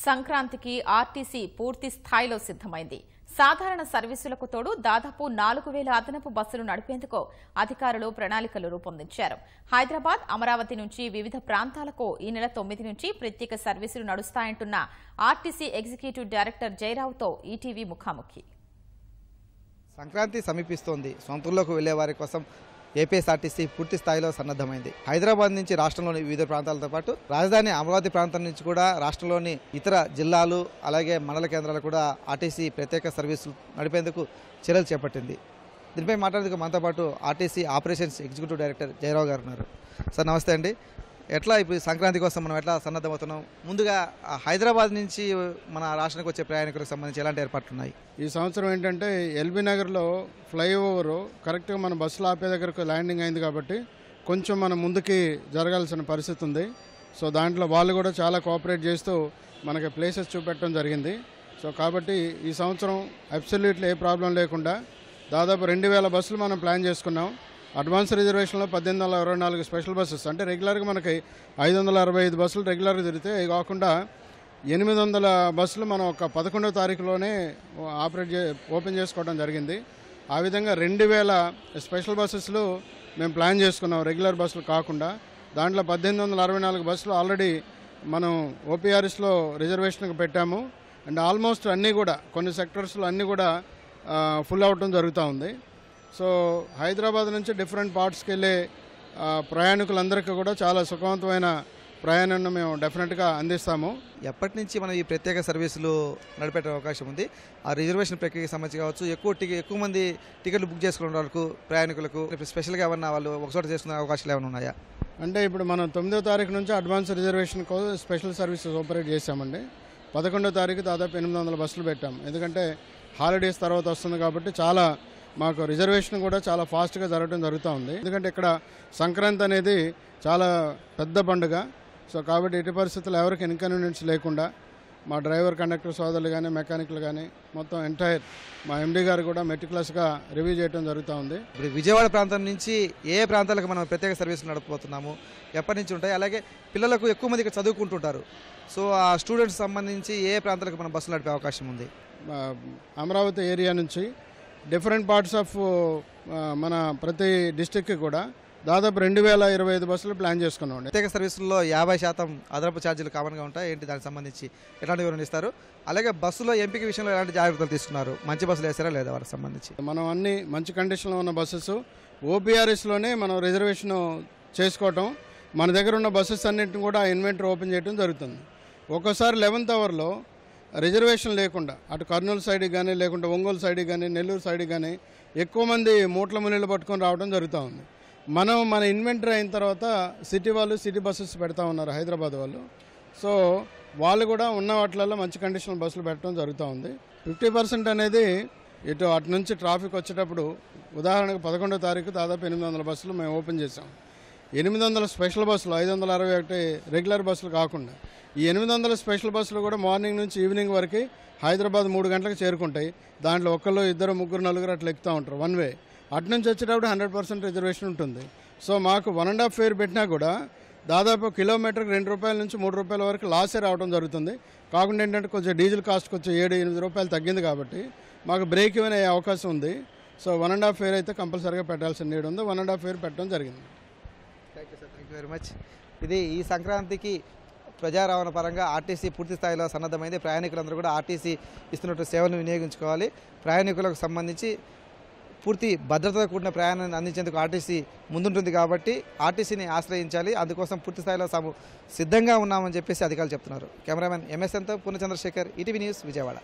సంక్రాంతికి ఆర్టీసీ పూర్తి స్థాయిలో సిద్దమైంది. సాధారణ సర్వీసులకు తోడు దాదాపు 4000 అదనపు బస్సులు నడిపేందుకు అధికారులు ప్రణాళికలు రూపొందించారు. హైదరాబాద్, అమరావతి నుంచి వివిధ ప్రాంతాలకు ఈ నెల 9 నుంచి ప్రత్యేక సర్వీసులు నడుస్తాయంటున్న ఆర్టీసీ ఎగ్జిక్యూటివ్ డైరెక్టర్ జయరావుతో ఈటీవీ ముఖాముఖి. సంక్రాంతి సమీపిస్తోంది. సొంతూరులోకి వెళ్లే వారి కోసం ఏపీఎస్ఆర్టీసీ పూర్తి స్థాయిలో సన్నద్దమైంది. హైదరాబాద్ నుంచి రాష్ట్రంలోని వివిధ ప్రాంతాలతో పాటు రాజధాని అమరావతి ప్రాంతం నుంచి కూడా రాష్ట్రంలోని ఇతర జిల్లాలు అలాగే మండల కేంద్రాలు కూడా ఆర్టీసీ ప్రత్యేక సర్వీసులు నడిపేందుకు చర్యలు చేపట్టింది. దీనిపై మాట్లాడేందుకు మనతో పాటు RTC operations executive director Jayarao గారు ఉన్నారు. సార్ నమస్తే అండి. ఎట్లా ఇప్పుడు సంక్రాంతి కోసం మనం ఎట్లా సన్నద్ధమవుతున్నాం? ముందుగా హైదరాబాద్ నుంచి మన రాష్ట్రానికి వచ్చే ప్రయాణికులకు సంబంధించి ఎలాంటి ఏర్పాట్లు ఉన్నాయి? ఈ సంవత్సరం ఏంటంటే ఎల్బీ నగర్లో ఫ్లైఓవర్ కరెక్ట్గా మన బస్సులు ఆపే దగ్గరకు ల్యాండింగ్ అయింది కాబట్టి కొంచెం మనం ముందుకి జరగాల్సిన పరిస్థితి ఉంది. సో దాంట్లో వాళ్ళు కూడా చాలా కోఆపరేట్ చేస్తూ మనకి ప్లేసెస్ చూపెట్టడం జరిగింది. సో కాబట్టి ఈ సంవత్సరం అబ్సల్యూట్లీ ఏ ప్రాబ్లం లేకుండా దాదాపు 2000 బస్సులు మనం ప్లాన్ చేసుకున్నాం. అడ్వాన్స్ రిజర్వేషన్లో 1824 స్పెషల్ బస్సెస్, అంటే రెగ్యులర్గా మనకి 565 బస్సులు రెగ్యులర్గా తిరిగితే అవి కాకుండా 800 బస్సులు మనం ఒక 11వ తారీఖులోనే ఓపెన్ చేసుకోవడం జరిగింది. ఆ విధంగా 2000 స్పెషల్ బస్సెస్లు మేము ప్లాన్ చేసుకున్నాం రెగ్యులర్ బస్సులు కాకుండా. దాంట్లో 1864 బస్సులు ఆల్రెడీ మనం ఓపీఆర్ఎస్లో రిజర్వేషన్కి పెట్టాము. అండ్ ఆల్మోస్ట్ అన్నీ కూడా కొన్ని సెక్టర్స్లో అన్నీ కూడా ఫుల్ అవటం జరుగుతూ ఉంది. సో హైదరాబాద్ నుంచి డిఫరెంట్ పార్ట్స్కి వెళ్ళే ప్రయాణికులందరికీ కూడా చాలా సుఖవంతమైన ప్రయాణాన్ని మేము డెఫినెట్గా అందిస్తాము. ఎప్పటి నుంచి మనం ఈ ప్రత్యేక సర్వీసులు నడిపే అవకాశం ఉంది? ఆ రిజర్వేషన్ ప్రక్రియకి సంబంధించి కావచ్చు, ఎక్కువ మంది టికెట్లు బుక్ చేసుకునే వాళ్ళకు ప్రయాణికులకు స్పెషల్గా ఏమన్నా వాళ్ళు ఒకచోట చేసుకునే అవకాశాలు ఏమైనా ఉన్నాయా? అంటే ఇప్పుడు మనం 9వ తారీఖు నుంచి అడ్వాన్స్ రిజర్వేషన్ కోసం స్పెషల్ సర్వీసెస్ ఆపరేట్ చేశామండి. 11వ తారీఖు దాదాపు 800 బస్సులు పెట్టాము. ఎందుకంటే హాలిడేస్ తర్వాత వస్తుంది కాబట్టి చాలా మాకు రిజర్వేషన్ కూడా చాలా ఫాస్ట్గా జరగడం జరుగుతూ ఉంది. ఎందుకంటే ఇక్కడ సంక్రాంతి అనేది చాలా పెద్ద పండుగ. సో కాబట్టి ఎట్టి పరిస్థితుల్లో ఎవరికి ఇన్కన్వీనియన్స్ లేకుండా మా డ్రైవర్ కండక్టర్ సోదరులు కానీ మెకానిక్లు కానీ మొత్తం ఎంటైర్ మా ఎండీ గారు కూడా మెటిక్యులస్గా రివ్యూ చేయడం జరుగుతూ ఉంది. ఇప్పుడు విజయవాడ ప్రాంతం నుంచి ఏ ప్రాంతాలకు మనం ప్రత్యేక సర్వీసులు నడపబోతున్నాము, ఎప్పటి నుంచి ఉంటాయి? అలాగే పిల్లలకు ఎక్కువ మంది ఇక్కడ చదువుకుంటుంటారు. సో ఆ స్టూడెంట్స్ సంబంధించి ఏ ప్రాంతాలకు మనం బస్సులు నడిపే అవకాశం ఉంది? అమరావతి ఏరియా నుంచి డిఫరెంట్ పార్ట్స్ ఆఫ్ మన ప్రతి డిస్టిక్కి కూడా దాదాపు 2025 బస్సులు ప్లాన్ చేసుకున్నాం. ప్రత్యేక సర్వీసుల్లో 50% అదనపు ఛార్జీలు కామన్గా ఉంటాయి. ఏంటి దానికి సంబంధించి ఎలాంటి వివరణ ఇస్తారు? అలాగే బస్సులో ఎంపిక విషయంలో ఎలాంటి జాగ్రత్తలు తీసుకున్నారు? మంచి బస్సులు వేసారా లేదా వారికి సంబంధించి? మనం అన్ని మంచి కండిషన్లో ఉన్న బస్సెస్ ఓపీఆర్ఎస్లోనే మనం రిజర్వేషన్ చేసుకోవటం, మన దగ్గర ఉన్న బస్సెస్ అన్నింటిని కూడా ఇన్వెంటరీ ఓపెన్ చేయడం జరుగుతుంది. ఒక్కోసారి 11th అవర్లో రిజర్వేషన్ లేకుండా అటు కర్నూలు సైడ్కి కానీ లేకుంటే ఒంగోలు సైడ్కి కానీ నెల్లూరు సైడ్కి కానీ ఎక్కువ మంది మూట్ల మునీళ్ళు పట్టుకొని రావడం జరుగుతూ ఉంది. మన ఇన్వెంటరీ అయిన తర్వాత సిటీ వాళ్ళు సిటీ బస్సెస్ పెడతా ఉన్నారు, హైదరాబాద్ వాళ్ళు. సో వాళ్ళు కూడా ఉన్న వాటిలలో మంచి కండిషన్ బస్సులు పెట్టడం జరుగుతూ ఉంది. 50% అనేది అటు నుంచి ట్రాఫిక్ వచ్చేటప్పుడు ఉదాహరణకు 11వ తారీఖు దాదాపు 800 బస్సులు మేము ఓపెన్ చేసాం. 800 స్పెషల్ బస్సులు, 561 రెగ్యులర్ బస్సులు కాకుండా ఈ 800 స్పెషల్ బస్సులు కూడా మార్నింగ్ నుంచి ఈవినింగ్ వరకు హైదరాబాద్ 3 గంటలకు చేరుకుంటాయి. దాంట్లో ఒకళ్ళు, ఇద్దరు, ముగ్గురు, నలుగురు అట్లా ఎక్కుతూ ఉంటారు వన్ వే. అటు నుంచి వచ్చేటప్పుడు 100% రిజర్వేషన్ ఉంటుంది. సో మాకు 1.5 ఫేర్ పెట్టినా కూడా దాదాపు కిలోమీటర్కి ₹2 నుంచి ₹3 వరకు లాసే రావడం జరుగుతుంది. కాకుండా ఏంటంటే కొంచెం డీజిల్ కాస్ట్ కొంచెం ₹7-8 తగ్గింది కాబట్టి మాకు బ్రేక్ ఇవన్ అయ్యే అవకాశం ఉంది. సో 1.5 ఫేర్ అయితే కంపల్సరీగా పెట్టాల్సిన నీడ్ ఉంది. 1.5 ఫేర్ పెట్టడం జరిగింది. Thank you sir, thank you very much. ఇది ఈ సంక్రాంతికి ప్రజా రవాణా పరంగా ఆర్టీసీ పూర్తి స్థాయిలో సన్నద్ధమైంది. ప్రయాణికులందరూ కూడా ఆర్టీసీ ఇస్తున్నట్టు సేవలను వినియోగించుకోవాలి. ప్రయాణికులకు సంబంధించి పూర్తి భద్రతతో కూడిన ప్రయాణాన్ని అందించేందుకు ఆర్టీసీ ముందుంటుంది కాబట్టి ఆర్టీసీని ఆశ్రయించాలి. అందుకోసం పూర్తి స్థాయిలో సిద్ధంగా ఉన్నామని చెప్పేసి అధికారులు చెప్తున్నారు. కెమెరామెన్ ఎంఎస్ఎన్తో పూర్ణచంద్రశేఖర్, ఈటీవీ న్యూస్, విజయవాడ.